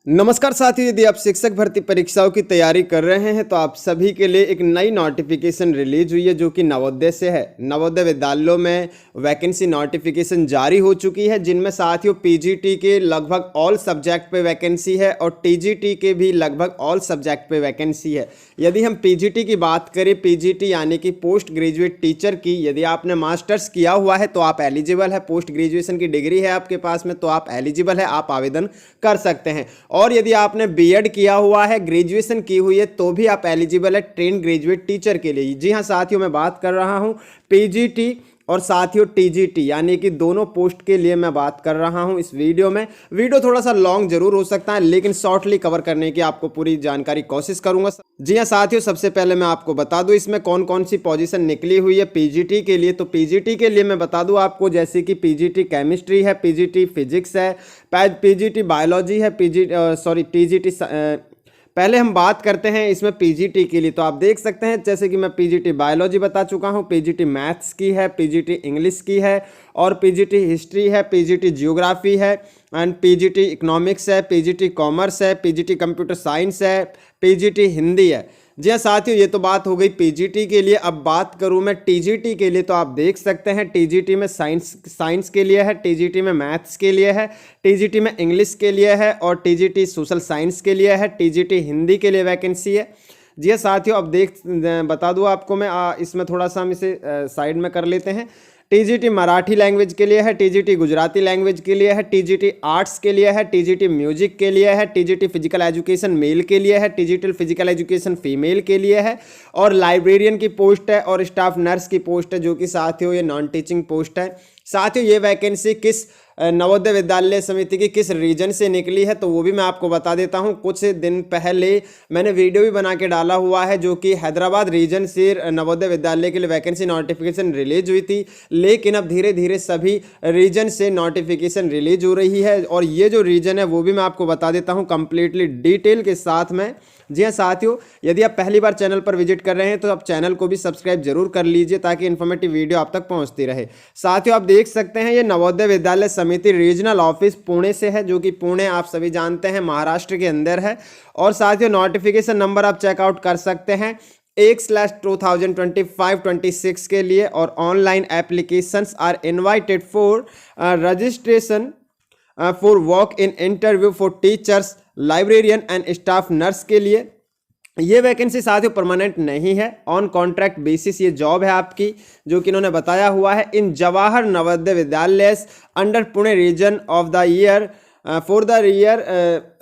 नमस्कार साथियों, यदि आप शिक्षक भर्ती परीक्षाओं की तैयारी कर रहे हैं तो आप सभी के लिए एक नई नोटिफिकेशन रिलीज हुई है जो कि नवोदय से है। नवोदय विद्यालयों में वैकेंसी नोटिफिकेशन जारी हो चुकी है, जिनमें साथियों पीजीटी के लगभग ऑल सब्जेक्ट पे वैकेंसी है और टीजीटी के भी लगभग ऑल सब्जेक्ट पे वैकेंसी है। यदि हम पीजीटी की बात करें, पीजीटी यानी कि पोस्ट ग्रेजुएट टीचर की, यदि आपने मास्टर्स किया हुआ है तो आप एलिजिबल है, पोस्ट ग्रेजुएशन की डिग्री है आपके पास में तो आप एलिजिबल है, आप आवेदन कर सकते हैं। और यदि आपने बीएड किया हुआ है, ग्रेजुएशन की हुई है तो भी आप एलिजिबल है ट्रेन ग्रेजुएट टीचर के लिए। जी हाँ साथियों, मैं बात कर रहा हूं पीजीटी और साथियों टीजीटी यानी कि दोनों पोस्ट के लिए मैं बात कर रहा हूं इस वीडियो में। वीडियो थोड़ा सा लॉन्ग जरूर हो सकता है लेकिन शॉर्टली कवर करने की आपको पूरी जानकारी कोशिश करूंगा। जी हाँ साथियों, सबसे पहले मैं आपको बता दूं इसमें कौन कौन सी पोजीशन निकली हुई है पीजीटी के लिए। तो पीजीटी के लिए मैं बता दूं आपको, जैसे कि पीजीटी केमिस्ट्री है, पीजीटी फिजिक्स है, पीजीटी बायोलॉजी है, टीजीटी पहले हम बात करते हैं इसमें पीजीटी के लिए। तो आप देख सकते हैं जैसे कि मैं पीजीटी बायोलॉजी बता चुका हूं, पीजीटी मैथ्स की है, पीजीटी इंग्लिश की है और पीजीटी हिस्ट्री है, पीजीटी जियोग्राफी है एंड पीजीटी इकोनॉमिक्स है, पीजीटी कॉमर्स है, पीजीटी कंप्यूटर साइंस है, पीजीटी हिंदी है। जी हाँ साथियों, ये तो बात हो गई पीजीटी के लिए। अब बात करूँ मैं टीजीटी के लिए, तो आप देख सकते हैं टीजीटी में साइंस के लिए है, टीजीटी में मैथ्स के लिए है, टीजीटी में इंग्लिश के लिए है और टीजीटी सोशल साइंस के लिए है, टीजीटी हिंदी के लिए वैकेंसी है। जी हाँ साथियों, अब बता दूँ आपको मैं, इसमें थोड़ा सा हम इसे साइड में कर लेते हैं। टीजीटी मराठी लैंग्वेज के लिए है, टीजीटी गुजराती लैंग्वेज के लिए है, टीजीटी आर्ट्स के लिए है, टीजीटी म्यूजिक के लिए है, टीजीटी फिजिकल एजुकेशन मेल के लिए है, टीजीटी फिजिकल एजुकेशन फीमेल के लिए है और लाइब्रेरियन की पोस्ट है और स्टाफ नर्स की पोस्ट है, जो कि साथियों ये नॉन टीचिंग पोस्ट है। साथियों ये वैकेंसी किस नवोदय विद्यालय समिति की किस रीजन से निकली है तो वो भी मैं आपको बता देता हूं। कुछ दिन पहले मैंने वीडियो भी बना के डाला हुआ है, जो कि हैदराबाद रीजन से नवोदय विद्यालय के लिए वैकेंसी नोटिफिकेशन रिलीज हुई थी, लेकिन अब धीरे धीरे सभी रीजन से नोटिफिकेशन रिलीज हो रही है और ये जो रीजन है वो भी मैं आपको बता देता हूँ कंप्लीटली डिटेल के साथ में। जी हाँ साथियों, यदि आप पहली बार चैनल पर विजिट कर रहे हैं तो आप चैनल को भी सब्सक्राइब जरूर कर लीजिए ताकि इन्फॉर्मेटिव वीडियो आप तक पहुंचती रहे। साथियों आप देख सकते हैं ये नवोदय विद्यालय समिति रीजनल ऑफिस पुणे से है, जो कि पुणे आप सभी जानते हैं महाराष्ट्र के अंदर है। और साथियों नोटिफिकेशन नंबर आप चेकआउट कर सकते हैं 1/2025-26 के लिए। और online applications are invited for registration for walk in interview for teachers, librarian and staff nurse के लिए। ये वैकेंसी साथियों परमानेंट नहीं है, ऑन कॉन्ट्रैक्ट बेसिस ये जॉब है आपकी, जो कि इन्होंने बताया हुआ है। इन Jawahar Navodaya Vidyalaya under Pune region of the year for the year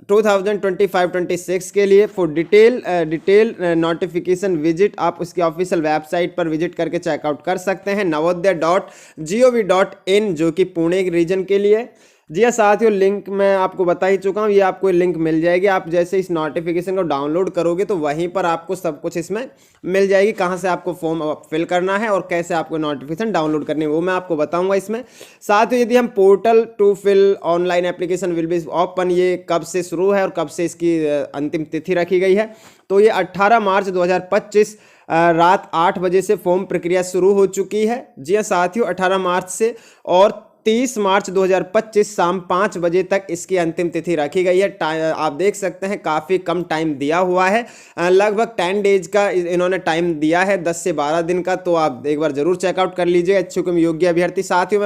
2025-26 के लिए। फॉर डिटेल नोटिफिकेशन विजिट, आप उसकी ऑफिशियल वेबसाइट पर विजिट करके चेकआउट कर सकते हैं, navodaya.gov.in, जो कि पुणे रीजन के लिए। जी हाँ साथियों, लिंक मैं आपको बता ही चुका हूँ, ये आपको लिंक मिल जाएगी। आप जैसे इस नोटिफिकेशन को डाउनलोड करोगे तो वहीं पर आपको सब कुछ इसमें मिल जाएगी, कहाँ से आपको फॉर्म फिल करना है और कैसे आपको नोटिफिकेशन डाउनलोड करनी है वो मैं आपको बताऊंगा इसमें। साथियों यदि हम portal to fill online application will be open, ये कब से शुरू है और कब से इसकी अंतिम तिथि रखी गई है, तो ये 18 मार्च 2025 रात 8 बजे से फॉर्म प्रक्रिया शुरू हो चुकी है। जी हाँ साथियों, 18 मार्च से और 30 मार्च 2025 शाम 5 बजे तक इसकी अंतिम तिथि रखी गई है। आप देख सकते हैं काफ़ी कम टाइम दिया हुआ है, लगभग 10 डेज का इन्होंने टाइम दिया है, 10 से 12 दिन का। तो आप एक बार जरूर चेकआउट कर लीजिए इच्छुक योग्य अभ्यर्थी। साथियों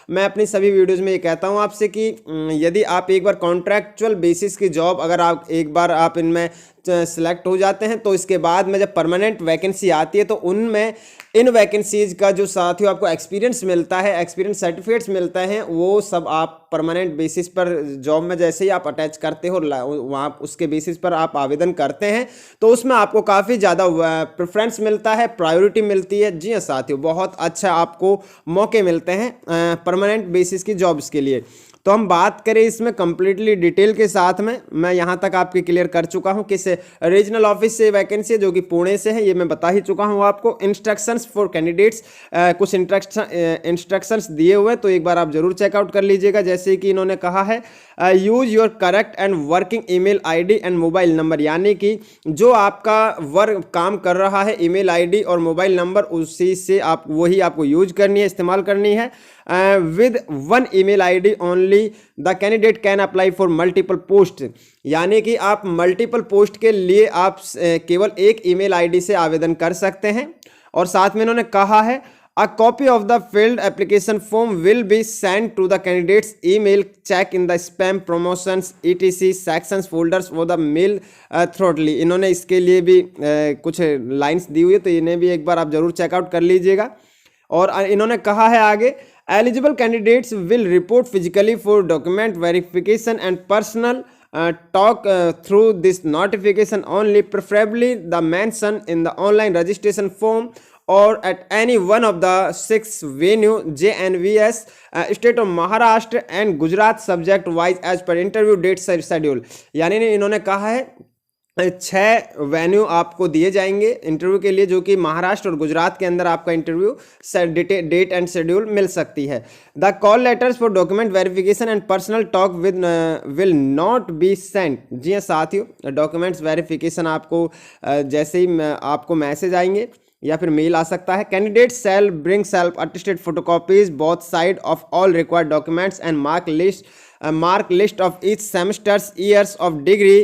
मैं अपनी सभी वीडियोज़ में ये कहता हूँ आपसे कि यदि आप एक बार कॉन्ट्रैक्चुअल बेसिस की जॉब अगर आप एक बार आप इनमें सिलेक्ट हो जाते हैं तो इसके बाद में जब परमानेंट वैकेंसी आती है तो उनमें इन वैकेंसीज का जो साथियों आपको एक्सपीरियंस मिलता है, एक्सपीरियंस सर्टिफिकेट्स मिलते हैं, वो सब आप परमानेंट बेसिस पर जॉब में जैसे ही आप अटैच करते हो वहाँ उसके बेसिस पर आप आवेदन करते हैं तो उसमें आपको काफ़ी ज़्यादा प्रेफरेंस मिलता है, प्रायोरिटी मिलती है। जी हाँ साथियों, बहुत अच्छा आपको मौके मिलते हैं परमानेंट बेसिस की जॉब्स के लिए। तो हम बात करें इसमें कंप्लीटली डिटेल के साथ में, मैं यहाँ तक आपके क्लियर कर चुका हूँ किस रीजनल ऑफिस से वैकेंसी है, जो कि पुणे से है, ये मैं बता ही चुका हूँ आपको। इंस्ट्रक्शंस फॉर कैंडिडेट्स, कुछ इंस्ट्रक्शंस दिए हुए तो एक बार आप जरूर चेकआउट कर लीजिएगा। जैसे कि इन्होंने कहा है use your correct and working email ID and mobile number, यानी कि जो आपका वर्क काम कर रहा है ईमेल आईडी और मोबाइल नंबर उसी से आप वही आपको यूज करनी है, इस्तेमाल करनी है। With one email ID only preferably the candidate can apply for multiple post, यानी कि आप मल्टीपल पोस्ट के लिए आप केवल एक ईमेल आईडी से आवेदन कर सकते हैं। और साथ में इन्होंने कहा है A copy of the filled application form will be sent to the candidate's email. Check in the spam, promotions, etc. sections folders for the mail thoroughly. इन्होंने इसके लिए भी कुछ लाइंस दी हुई है, तो इन्हें भी एक बार आप जरूर चेकआउट कर लीजिएगा। और इन्होंने कहा है आगे, eligible candidates will report physically for document verification and personal talk through this notification only, preferably the mention in the online registration form or at any one of the 6 venue JNVS state of Maharashtra and Gujarat subject wise as per interview date schedule। यानी इन्होंने कहा है 6 venue आपको दिए जाएंगे interview के लिए, जो कि महाराष्ट्र और गुजरात के अंदर आपका इंटरव्यू डेट एंड शेड्यूल मिल सकती है। The call letters for document verification and personal talk will not be sent. जी हाँ साथियों, डॉक्यूमेंट्स वेरिफिकेशन आपको जैसे ही आपको मैसेज आएंगे या फिर मेल आ सकता है। Candidate shall bring self attested photocopies both side of all required documents and mark list of each semester's years of degree,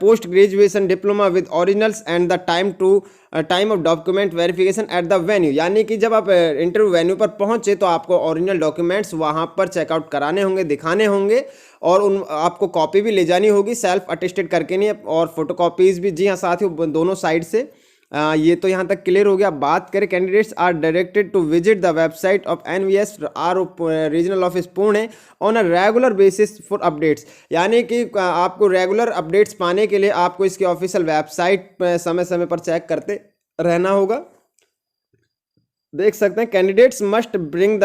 post graduation diploma with originals and the time of document verification at the venue। यानी कि जब आप interview venue पर पहुंचे तो आपको original documents वहां पर चेकआउट कराने होंगे, दिखाने होंगे, और उन आपको कॉपी भी ले जानी होगी, सेल्फ अटेस्टेड करके नहीं, और फोटोकॉपीज भी। जी हाँ साथियों, दोनों साइड से। ये तो यहाँ तक क्लियर हो गया। बात करें, candidates are directed to visit the website of NVS R regional office Pune on a regular basis for updates. यानी कि आपको रेगुलर अपडेट्स पाने के लिए आपको इसके ऑफिशियल वेबसाइट समय समय पर चेक करते रहना होगा। देख सकते हैं, candidates must bring the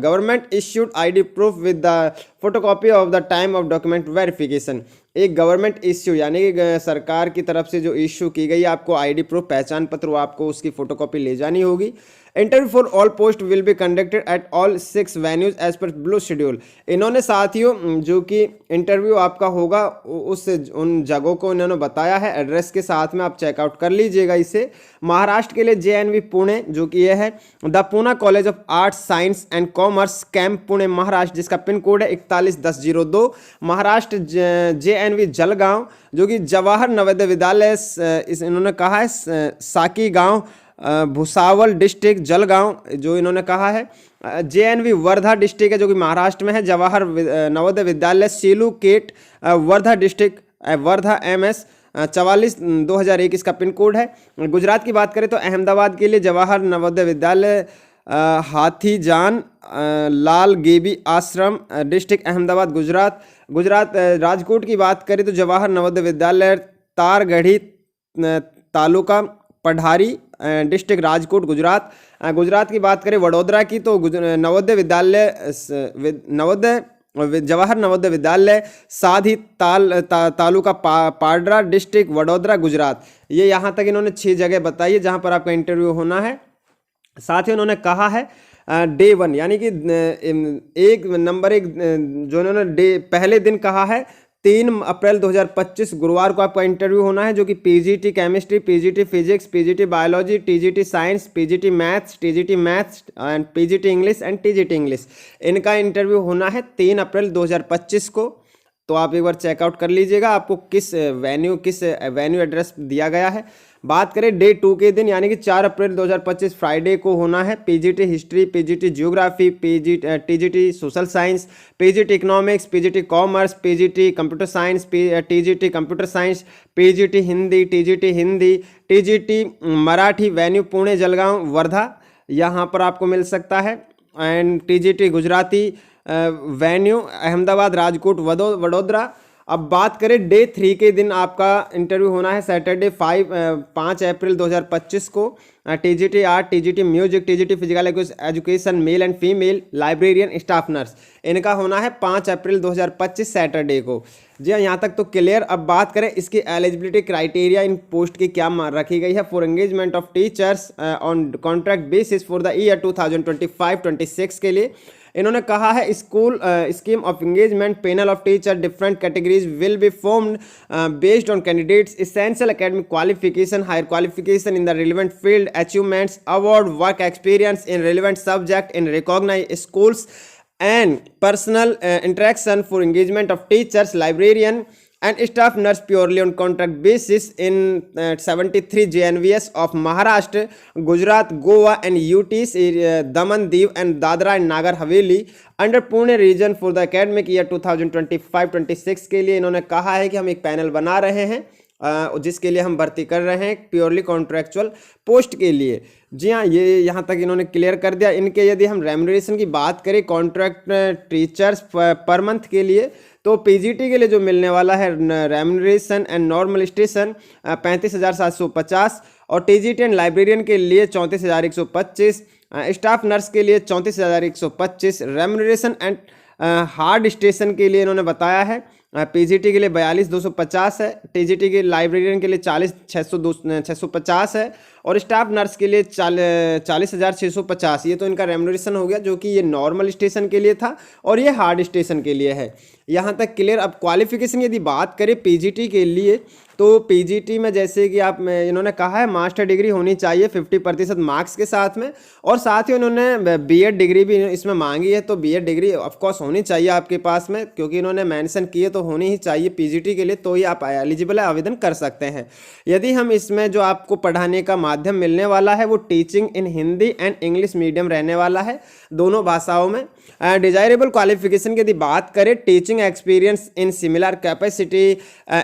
government issued ID proof with the photocopy of the time of document verification. एक गवर्नमेंट इश्यू यानी कि सरकार की तरफ से जो इश्यू की गई, आपको आईडी प्रूफ, पहचान पत्र, वो आपको उसकी फोटोकॉपी ले जानी होगी। Interview for all post will be conducted at all 6 venues as per blue schedule. इन्होंने साथियों जो कि इंटरव्यू आपका होगा उन जगहों को इन्होंने बताया है, एड्रेस के साथ में आप चेकआउट कर लीजिएगा इसे। महाराष्ट्र के लिए JNV पुणे, जो कि यह है the Poona college of arts science and commerce camp Pune Maharashtra, जिसका पिन कोड है 411002। महाराष्ट्र JNV जलगांव, जो कि जवाहर नवोदय विद्यालय, इन्होंने कहा है साकी गांव भुसावल डिस्ट्रिक्ट जलगांव, जो इन्होंने कहा है। JNV वर्धा डिस्ट्रिक्ट है, जो कि महाराष्ट्र में है। जवाहर नवोदय विद्यालय सीलू केट वर्धा डिस्ट्रिक्ट वर्धा MS 44-2001 इसका पिन कोड है। गुजरात की बात करें तो अहमदाबाद के लिए जवाहर नवोदय विद्यालय हाथीजान लाल गेबी आश्रम डिस्ट्रिक्ट अहमदाबाद गुजरात। राजकोट की बात करें तो जवाहर नवोदय विद्यालय तारगढ़ी तालुका पढ़ारी डिस्ट्रिक्ट राजकोट गुजरात की बात करें वडोदरा की तो नवोदय विद्यालय जवाहर नवोदय विद्यालय साधी तालुका पाडरा डिस्ट्रिक्ट वडोदरा गुजरात। ये यहाँ तक इन्होंने 6 जगह बताई है जहाँ पर आपका इंटरव्यू होना है। साथ ही उन्होंने कहा है डे 1 यानी कि नंबर 1 जो इन्होंने पहले दिन कहा है 3 अप्रैल 2025 गुरुवार को आपका इंटरव्यू होना है, जो कि PGT chemistry, PGT physics, PGT biology, TGT science, PGT maths and PGT English and TGT English. इनका इंटरव्यू होना है 3 अप्रैल 2025 को। तो आप एक बार चेकआउट कर लीजिएगा आपको किस वेन्यू एड्रेस दिया गया है। बात करें डे 2 के दिन यानी कि 4 अप्रैल 2025 फ्राइडे को होना है PGT history, PGT geography, TGT social science, PGT economics, PGT commerce, PGT computer science, TGT computer science, PGT Hindi, TGT Marathi. Venue Pune Jalgaon Wardha यहाँ पर आपको मिल सकता है। And TGT Gujarati venue Ahmedabad Rajkot Vadodara. अब बात करें डे 3 के दिन आपका इंटरव्यू होना है सैटरडे 5 अप्रैल 2025 को। TGT art, TGT music, TGT physical education male and female, librarian, staff nurse. इनका होना है 5 अप्रैल 2025 सैटरडे को। जी हाँ, यहाँ तक तो क्लियर। अब बात करें इसकी एलिजिबिलिटी क्राइटेरिया इन पोस्ट की क्या रखी गई है। For engagement of teachers on contract basis for the year 2025-26 के लिए इन्होंने कहा है school scheme of engagement panel of teacher different categories will be formed based on candidates essential academic qualification, higher qualification in the relevant field, achievements, award, work experience in relevant subject in recognised schools and personal interaction for engagement of teachers, librarian and staff nurse purely on contract basis in 73 JNVS of Maharashtra, Gujarat, Goa and UTs, Daman, Diu and Dadra and Nagar Haveli under Pune region for the academic year 2025-26 के लिए इन्होंने कहा है कि हम एक panel बना रहे हैं जिसके लिए हम भर्ती कर रहे हैं प्योरली कॉन्ट्रैक्चुअल पोस्ट के लिए। जी हाँ, ये यहाँ तक इन्होंने क्लियर कर दिया। इनके यदि हम रेम्यूनरेशन की बात करें कॉन्ट्रैक्ट टीचर्स पर मंथ के लिए, तो पीजीटी के लिए जो मिलने वाला है रेम्यूनरेशन एंड नॉर्मल स्टेशन 35,750 और टीजीटी एंड लाइब्रेरियन के लिए 34,125, स्टाफ नर्स के लिए 34,125, रेम्यूनरेशन एंड हार्ड स्टेशन के लिए इन्होंने बताया है पीजीटी के लिए 42,250 है, टीजीटी के लाइब्रेरियन के लिए 40,650 है और स्टाफ नर्स के लिए 40,650। ये तो इनका रेम्यूनरेशन हो गया जो कि ये नॉर्मल स्टेशन के लिए था और ये हार्ड स्टेशन के लिए है। यहाँ तक क्लियर। अब क्वालिफिकेशन यदि बात करें पीजीटी के लिए, तो पीजीटी में जैसे कि आप इन्होंने कहा है मास्टर डिग्री होनी चाहिए 50% मार्क्स के साथ में, और साथ ही उन्होंने बीएड डिग्री भी इसमें मांगी है। तो बीएड डिग्री ऑफकोर्स होनी चाहिए आपके पास में, क्योंकि इन्होंने मेंशन किए तो होनी ही चाहिए पीजीटी के लिए, तो ही आप एलिजिबल है, आवेदन कर सकते हैं। यदि हम इसमें जो आपको पढ़ाने का माध्यम मिलने वाला है वो teaching in Hindi and English medium रहने वाला है, दोनों भाषाओं में। डिजायरेबल क्वालिफिकेशन की यदि बात करें, teaching experience in similar capacity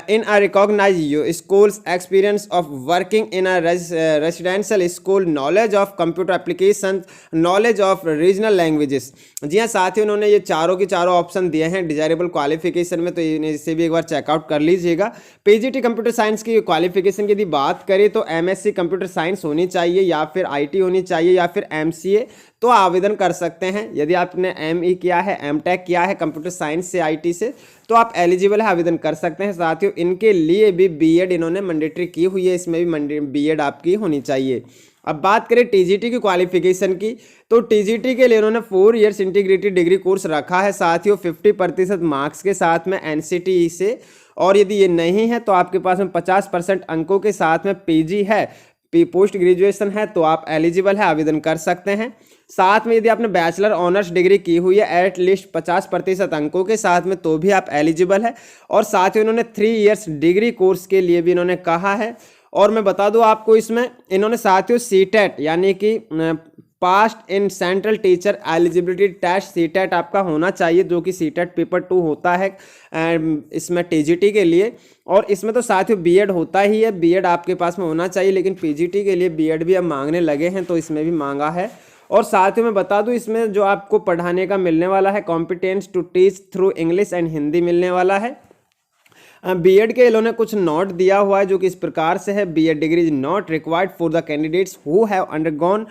in a recognise schools, experience of working in a residential school, knowledge of computer applications, knowledge of regional languages। जी हाँ, साथ ही उन्होंने ये चारों के चारों ऑप्शन दिए हैं डिजायरेबल क्वालिफिकेशन में, तो इसे भी एक बार चेकआउट कर लीजिएगा। पीजीटी कंप्यूटर साइंस की क्वालिफिकेशन की यदि बात करें तो एमएससी कंप्यूटर साइंस होनी चाहिए या फिर आईटी होनी चाहिए या फिर एमसीए, तो आवेदन कर सकते हैं। यदि आपने एमई किया है, एमटेक किया है कंप्यूटर साइंस से, आईटी से, तो आप एलिजिबल है, आवेदन कर सकते हैं। साथियों इनके लिए भी बीएड इन्होंने मैंडेटरी की हुई है, इसमें भी बीएड आपकी होनी चाहिए। अब बात करें टीजीटी की क्वालिफिकेशन की, तो टीजीटी के लिए इन्होंने 4 इयर्स इंटीग्रेटेड डिग्री कोर्स रखा है साथियों 50% मार्क्स के साथ में एनसीटीई से, और यदि ये नहीं है तो आपके पास में 50% अंकों के साथ में पीजी है, पोस्ट ग्रेजुएशन है, तो आप एलिजिबल है, आवेदन कर सकते हैं। साथ में यदि आपने बैचलर ऑनर्स डिग्री की हुई है एटलीस्ट 50% अंकों के साथ में, तो भी आप एलिजिबल है। और साथ ही उन्होंने 3 इयर्स डिग्री कोर्स के लिए भी इन्होंने कहा है। और मैं बता दूं आपको, इसमें इन्होंने साथियों सीटेट यानी कि passed in central teacher eligibility test CTET आपका होना चाहिए, जो कि सीटेट पेपर 2 होता है इसमें टीजीटी के लिए। और इसमें तो साथियों बीएड होता ही है, बीएड आपके पास में होना चाहिए, लेकिन पीजीटी के लिए बीएड भी अब मांगने लगे हैं, तो इसमें भी मांगा है। और साथ ही मैं बता दूं, इसमें जो आपको पढ़ाने का मिलने वाला है competence to teach through English and Hindi मिलने वाला है। बीएड के इन्होंने कुछ नोट दिया हुआ है जो कि इस प्रकार से है, BEd degree is not required for the candidates who have undergone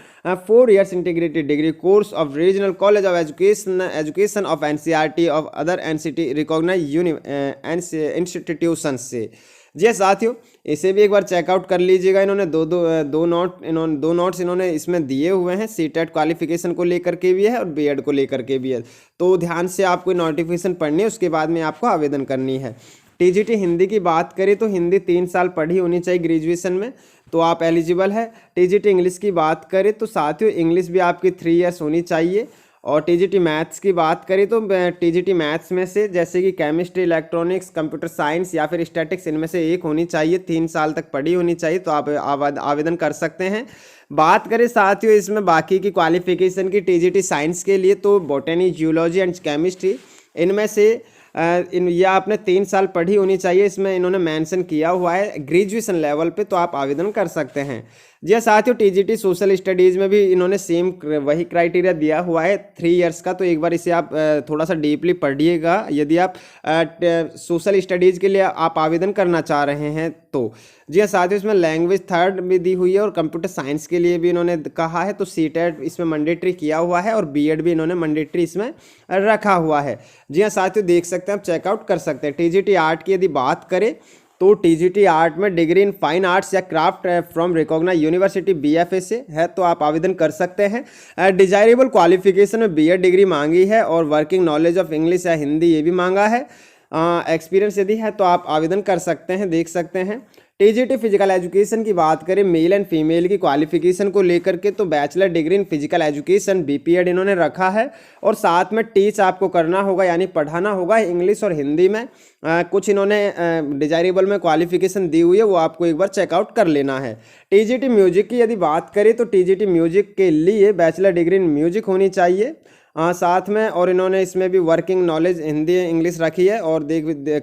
4 years integrated degree course of regional college of education of NCERT of other NCT recognise institution से। जी साथियों, इसे भी एक बार चेकआउट कर लीजिएगा। इन्होंने दो नोट्स इन्होंने इसमें दिए हुए हैं, सीटेट क्वालिफिकेशन को लेकर के भी है और बीएड को लेकर के भी है, तो ध्यान से आपको नोटिफिकेशन पढ़नी है, उसके बाद में आपको आवेदन करनी है। टीजीटी हिंदी की बात करें तो हिंदी 3 साल पढ़ी होनी चाहिए ग्रेजुएशन में, तो आप एलिजिबल है। टीजीटी इंग्लिश की बात करें तो साथियों इंग्लिश भी आपकी 3 इयर्स होनी चाहिए। और टीजीटी मैथ्स की बात करें तो टीजीटी मैथ्स में से जैसे कि केमिस्ट्री, इलेक्ट्रॉनिक्स, कंप्यूटर साइंस या फिर स्टैटिक्स, इनमें से एक होनी चाहिए, 3 साल तक पढ़ी होनी चाहिए, तो आप आवेदन कर सकते हैं। बात करें साथियों इसमें बाकी की क्वालिफिकेशन की टीजीटी साइंस के लिए, तो बॉटनी, जियोलॉजी एंड केमिस्ट्री, इनमें से या आपने 3 साल पढ़ी होनी चाहिए, इसमें इन्होंने मेंशन किया हुआ है ग्रेजुएशन लेवल पे, तो आप आवेदन कर सकते हैं। जी साथियों, टीजीटी सोशल स्टडीज़ में भी इन्होंने सेम वही क्राइटेरिया दिया हुआ है 3 इयर्स का, तो एक बार इसे आप थोड़ा सा डीपली पढ़िएगा यदि आप सोशल स्टडीज़ के लिए आप आवेदन करना चाह रहे हैं तो। जी हाँ साथियों, इसमें लैंग्वेज 3rd भी दी हुई है और कंप्यूटर साइंस के लिए भी इन्होंने कहा है, तो सीटेट इसमें मैंडेटरी किया हुआ है और बीएड भी इन्होंने मैंडेटरी इसमें रखा हुआ है। जी हाँ साथियों, देख सकते हैं, आप चेकआउट कर सकते हैं। टीजीटी आर्ट की यदि बात करें तो टीजीटी आर्ट में डिग्री इन फाइन आर्ट्स या craft from recognise university BFA से है, तो आप आवेदन कर सकते हैं। डिजायरेबल क्वालिफिकेशन में बीएड डिग्री मांगी है और वर्किंग नॉलेज ऑफ इंग्लिश या हिंदी ये भी मांगा है। एक्सपीरियंस यदि है तो आप आवेदन कर सकते हैं, देख सकते हैं। टीजीटी फिजिकल एजुकेशन की बात करें मेल एंड फीमेल की क्वालिफिकेशन को लेकर के, तो bachelor degree in physical education BPEd इन्होंने रखा है, और साथ में टीच आपको करना होगा यानी पढ़ाना होगा इंग्लिश और हिंदी में। कुछ इन्होंने डिजायरेबल में क्वालिफिकेशन दी हुई है, वो आपको एक बार चेकआउट कर लेना है। टीजीटी म्यूजिक की यदि बात करें तो टीजीटी म्यूजिक के लिए बैचलर डिग्री इन म्यूजिक होनी चाहिए साथ में, और इन्होंने इसमें भी वर्किंग नॉलेज हिंदी इंग्लिश रखी है, और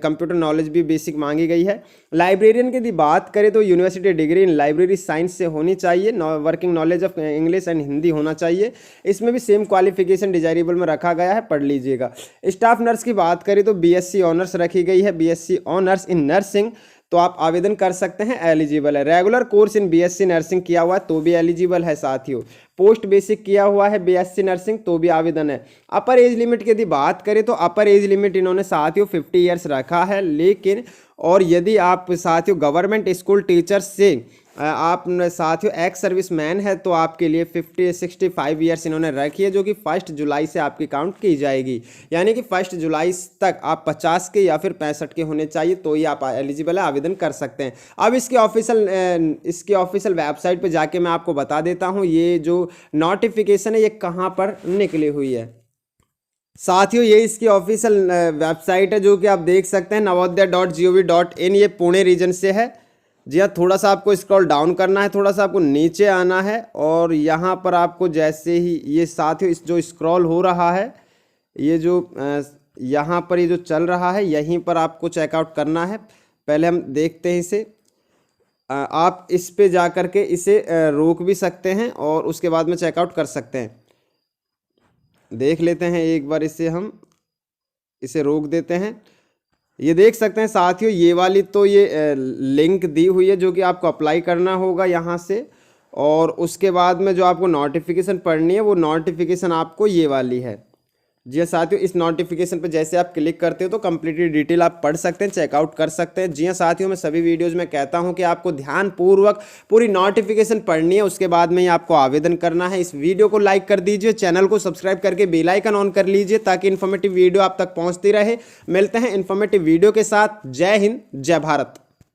कंप्यूटर नॉलेज भी बेसिक मांगी गई है। लाइब्रेरियन की यदि बात करें तो university degree in library science से होनी चाहिए, working knowledge of English and Hindi होना चाहिए। इसमें भी सेम क्वालिफिकेशन डिजायरेबल में रखा गया है, पढ़ लीजिएगा। स्टाफ नर्स की बात करें तो बीएससी ऑनर्स रखी गई है, बीएससी ऑनर्स इन नर्सिंग, तो आप आवेदन कर सकते हैं, एलिजिबल है। Regular course in BSc nursing किया हुआ है तो भी एलिजिबल है साथियों। पोस्ट बेसिक किया हुआ है बीएससी नर्सिंग तो भी आवेदन है। अपर एज लिमिट की यदि बात करें तो अपर एज लिमिट इन्होंने साथियों 50 ईयर्स रखा है, लेकिन और यदि आप साथियों गवर्नमेंट स्कूल टीचर से आप साथियों एक्स सर्विस मैन है तो आपके लिए 65 ईयर्स इन्होंने रखी है, जो कि 1 जुलाई से आपकी काउंट की जाएगी। यानी कि 1 जुलाई तक आप 50 के या फिर 65 के होने चाहिए तो ही आप एलिजिबल है, आवेदन कर सकते हैं। अब इसके ऑफिशियल वेबसाइट पे जाके मैं आपको बता देता हूँ ये जो नोटिफिकेशन है ये कहाँ पर निकली हुई है। साथियों ये इसकी ऑफिशियल वेबसाइट है जो कि आप देख सकते हैं navodaya.gov.in, ये पुणे रीजन से है। जी हाँ, थोड़ा सा आपको स्क्रॉल डाउन करना है, थोड़ा सा आपको नीचे आना है, और यहाँ पर आपको जैसे ही ये साथियों इस जो स्क्रॉल हो रहा है, ये जो यहाँ पर ये जो चल रहा है यहीं पर आपको चेकआउट करना है। पहले हम देखते हैं इसे, आप इस पे जा कर के इसे रोक भी सकते हैं और उसके बाद में चेकआउट कर सकते हैं। देख लेते हैं एक बार इसे रोक देते हैं। ये देख सकते हैं साथियों ये वाली तो ये लिंक दी हुई है जो कि आपको अप्लाई करना होगा यहाँ से, और उसके बाद में जो आपको नोटिफिकेशन पढ़नी है वो नोटिफिकेशन आपको ये वाली है। जी हाँ साथियों, इस नोटिफिकेशन पर जैसे आप क्लिक करते हो तो कंप्लीटली डिटेल आप पढ़ सकते हैं, चेकआउट कर सकते हैं। जी हाँ साथियों, मैं सभी वीडियोज़ में कहता हूँ कि आपको ध्यानपूर्वक पूरी नोटिफिकेशन पढ़नी है, उसके बाद में ही आपको आवेदन करना है। इस वीडियो को लाइक कर दीजिए, चैनल को सब्सक्राइब करके बेल आइकन ऑन कर लीजिए ताकि इन्फॉर्मेटिव वीडियो आप तक पहुँचती रहे। मिलते हैं इन्फॉर्मेटिव वीडियो के साथ। जय हिंद, जय भारत।